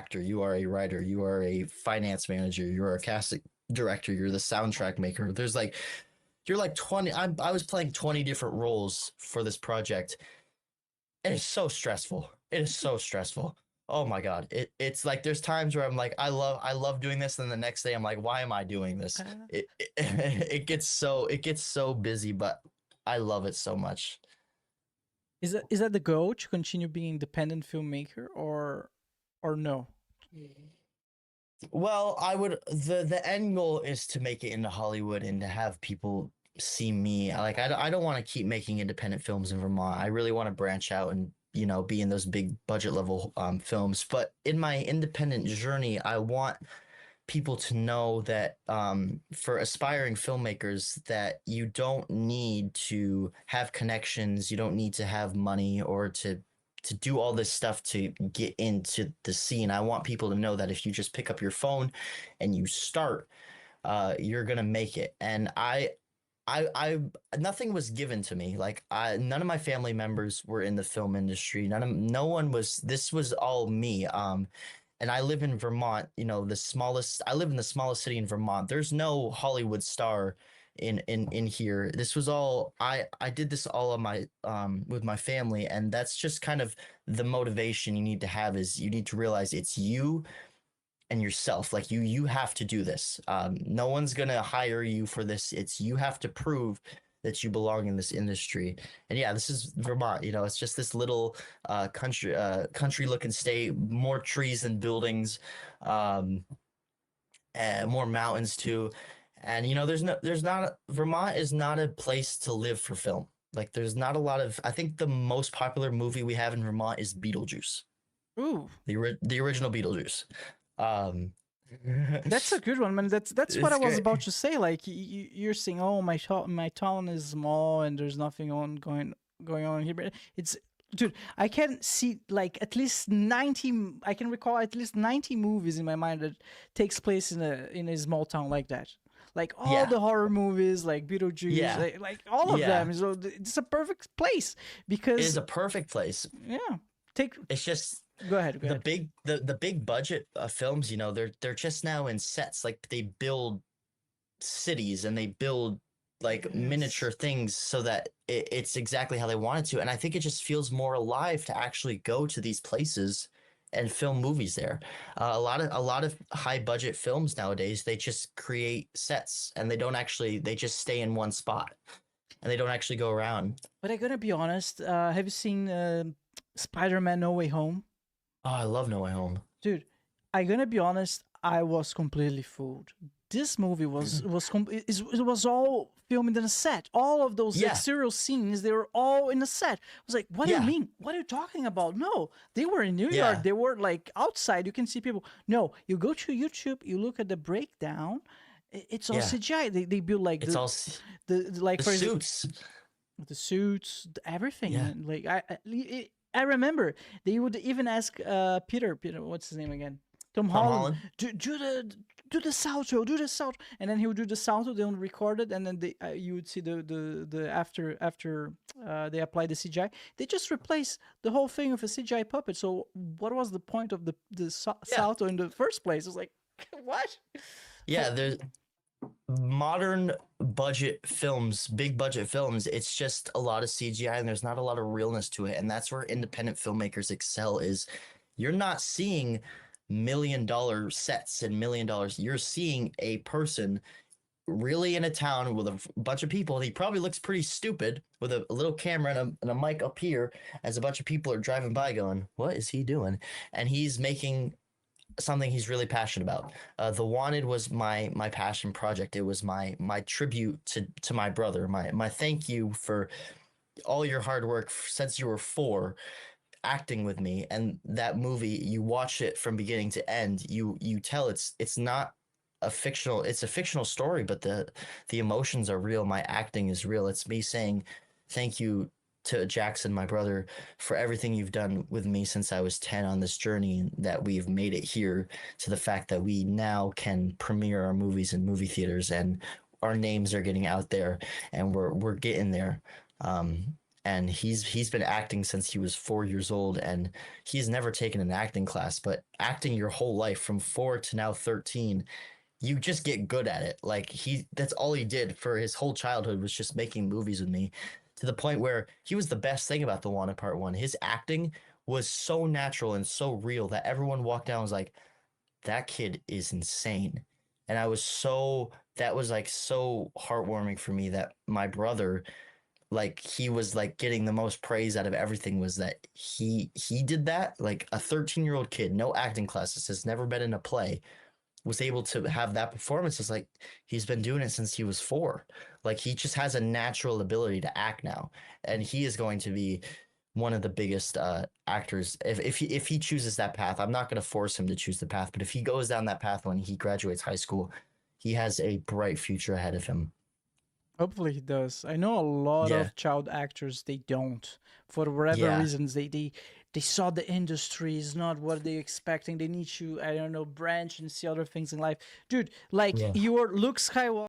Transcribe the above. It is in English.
actor, you are a writer, you are a finance manager, you're a casting director, you're the soundtrack maker. There's like you're like 20. I was playing 20 different roles for this project, and it's so stressful. It is so stressful. Oh my god. It's like there's times where I'm like I love doing this, and the next day I'm like, why am I doing this? It gets so busy, but I love it so much. Is that the goal to continue being independent filmmaker or no? Well, I would the end goal is to make it into Hollywood and to have people see me. Like I don't want to keep making independent films in Vermont. I really want to branch out and be in those big budget level films. But in my independent journey, I want people to know that for aspiring filmmakers that you don't need to have connections, you don't need to have money or to do all this stuff to get into the scene. I want people to know that if you just pick up your phone and you start, you're gonna make it. And I nothing was given to me. Like none of my family members were in the film industry. No one was. This was all me. And I live in Vermont. I live in the smallest city in Vermont. There's no Hollywood star in here. This was all I did this all on my with my family, and that's just kind of the motivation you need to have is you need to realize it's you and yourself. Like you have to do this. No one's gonna hire you for this. It's you have to prove that you belong in this industry. And yeah, this is Vermont. It's just this little country looking state, more trees than buildings, um, and more mountains too. And there's not Vermont is not a place to live for film. Like there's not a lot of. I think the most popular movie we have in Vermont is Beetlejuice, Ooh, the original Beetlejuice. Um, that's a good one, man. That's what I it's was great. about to say. Like you're saying, oh, my town is small and there's nothing going on here. But it's dude, I can see like at least 90. I can recall at least 90 movies in my mind that takes place in a small town like that. Like all Yeah, the horror movies, like Beetlejuice, yeah, like all of yeah. them. So it's a perfect place It is because a perfect place. yeah. Take It's just Go ahead. Go the ahead. big budget films. They're just now in sets. Like they build cities and they build like miniature Yes. things so that it's exactly how they want it to. And I think it just feels more alive to actually go to these places and film movies there. A lot of high budget films nowadays, they just create sets and they just stay in one spot and they don't actually go around. But I gotta be honest. Have you seen Spider-Man: No Way Home? Oh, I love No Way Home. Dude, I gonna be honest. I was completely fooled. This movie it was all filmed in a set. All of those Yeah, exterior scenes, they were all in a set. I was like, what do you yeah, mean? What are you talking about? No, they were in New York. yeah, They were like outside. You can see people. No, you go to YouTube. You look at the breakdown. It's all yeah. CGI. They build like It's all like the for example suits. the suits, everything, Yeah, man. Like I remember they would even ask Peter, what's his name again? Tom Tom Holland, Holland. do the salto, do the salto, and then he would do the salto. They would record it, and then you would see the after they apply the CGI. They just replace the whole thing with a CGI puppet. So what was the point of the Yeah, salto in the first place? It was like what? yeah. There's modern budget films, big budget films. It's just a lot of CGI, and there's not a lot of realness to it. And that's where independent filmmakers excel. Is you're not seeing $1 million sets and $1 million. You're seeing a person really in a town with a bunch of people. He probably looks pretty stupid with a little camera and a mic up here as a bunch of people are driving by going, what is he doing? And he's making something he's really passionate about. The Wanted was my passion project. It was my tribute to my brother. My thank you for all your hard work since you were 4 acting with me. And that movie, you watch it from beginning to end. You tell it's not it's a fictional story, but the emotions are real. My acting is real. It's me saying thank you to Jackson, my brother, for everything you've done with me since I was 10 on this journey, and that we've made it here to the fact that we now can premiere our movies in movie theaters and our names are getting out there and we're getting there. Um, and he's been acting since he was 4 years old, and he's never taken an acting class. But acting your whole life from 4 to now 13, you just get good at it. Like that's all he did for his whole childhood was just making movies with me, to the point where he was the best thing about The Wanted Part One. His acting was so natural and so real that everyone walked down and was like, that kid is insane. And that was like so heartwarming for me that my brother, like he was like getting the most praise out of everything, was that he did that. Like a 13-year-old kid, no acting classes, has never been in a play, was able to have that performance. It's like he's been doing it since he was 4. Like he just has a natural ability to act now, and he is going to be one of the biggest actors if he chooses that path. I'm not going to force him to choose the path, but if he goes down that path when he graduates high school, he has a bright future ahead of him. Hopefully he does. I know a lot Yeah, of child actors, they don't. For whatever yeah, reasons, they saw the industry is not what they're expecting. They need to, I don't know, branch and see other things in life. Dude, like yeah. your Luke Skywalker